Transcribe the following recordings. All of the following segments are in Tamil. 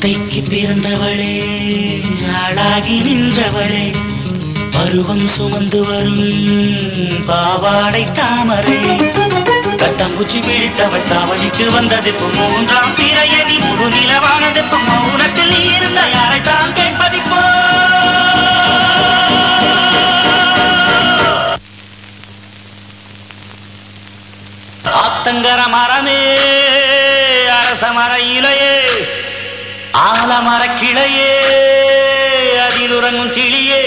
அத்தைக்கு பிறந்தவளே ஆளாகி நின்றவளே பருவம் சுமந்து வரும் பாவாடை தாமரை கட்டம்பூச்சி பிடித்தவள் தாவணிக்கு வந்தது மூன்றாம் பிறையடி முழு நிலவானது மௌனத்தில் நீ இருந்த யாரைத்தான் கேட்பதிப்போ ஆத்தங்கர மரமே அரச மர இலையே ஆலமர கிளையே அதில் உறங்கும் கிளியே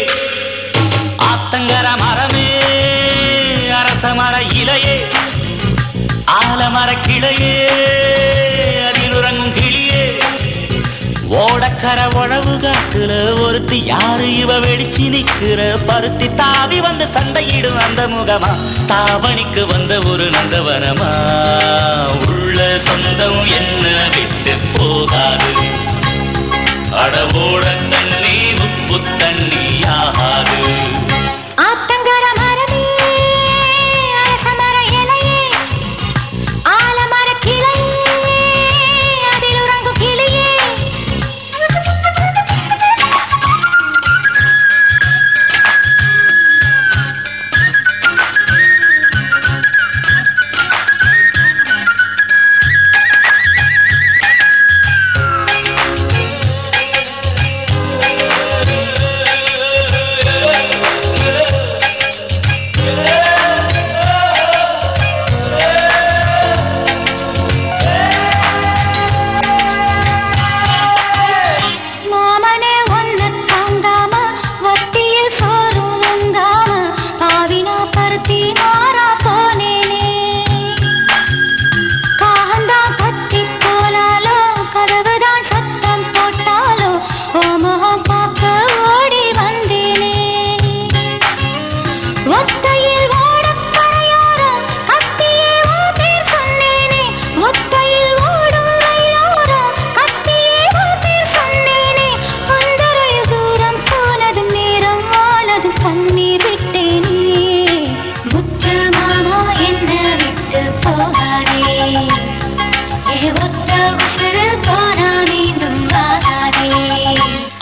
ஆத்தங்கர மரமே அரச மர இலையே ஆலமர கிளையே அதில் உறங்கும் கிளியே ஓடக்கர உழவு காட்டுல ஒருத்தி யாரு இவ வெடிச்சு நிக்கிற பருத்தி தாவி வந்து சண்டையிடும் அந்த முகமா தாவணிக்கு வந்த ஒரு நந்தவனமா உள்ள சொந்தம் என்ன விட்டு போகாது அடவோட தண்ணி உப்பு தண்ணி ஆகாது ஆத்தங்கர மரமே அரசமர இலையே ஆலமர கிளையே அதில் உறங்கும் கிளியே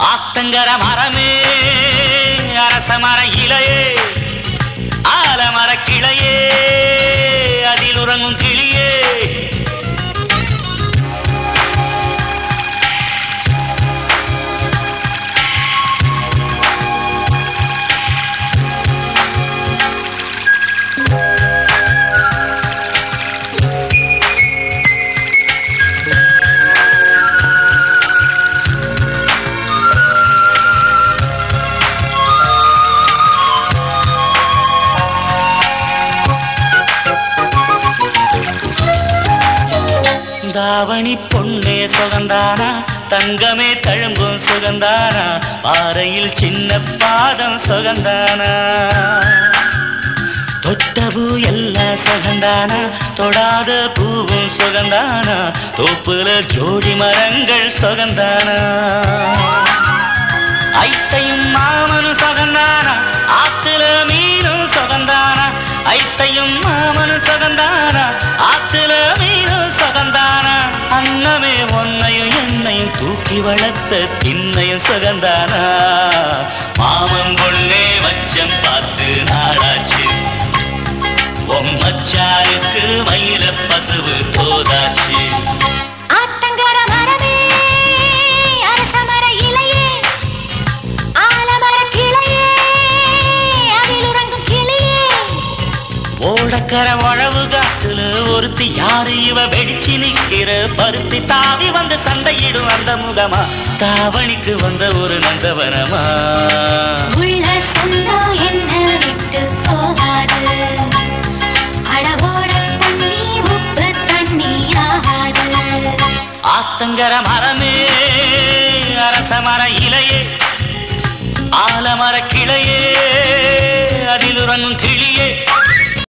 ஆத்தங்கர மரமே அரச மர இலையே ஆலமர கிளையே அதில் உறங்கும் கிளியே தாவணி பொன்னே சுகந்தானா தங்கமே தழும்பும் சுகந்தானா பாறையில் சின்ன பாதம் சுகந்தானா தொட்டபூ எல்லாம் சுகந்தானா தொடாத பூவும் சுகந்தானா தோப்புல ஜோடி மரங்கள் சுகந்தானா ஐத்தையும் மாமனும் சுகந்தானா ஆத்துல மீனும் சுகந்தானா ஐத்தையும் மாமனும் சுகந்தானா ஆத்துல மீனும் சுகந்தானா அன்னமே ஒன்னையும் என்னையும் தூக்கி வளர்த்த பின்னையும் சுகந்தானா மாமன் பொண்ணே மச்சம் பார்த்து நாடாச்சு மச்சாருக்கு மயில பசுவு தோதாச்சு ஆத்தங்கர மரமே அரசமர இலையே ஆலமர கிளையே அதில் உறங்கும் கிளியே ஓடக்கர உழவு காட்டுல ஒருத்தி யாரு இவ வெடிச்சு நிக்கிற பருத்தி தாவி வந்து சண்டையிடும் அந்த முகமா தாவணிக்கு வந்த ஒரு நந்தவனமா உள்ள சொந்தம் என்ன விட்டு போகாது அடவோட தண்ணி உப்பு தண்ணி ஆகாது ஆத்தங்கர மரமே அரச மர இலையே ஆலமர கிளையே அதில் உறங்கும்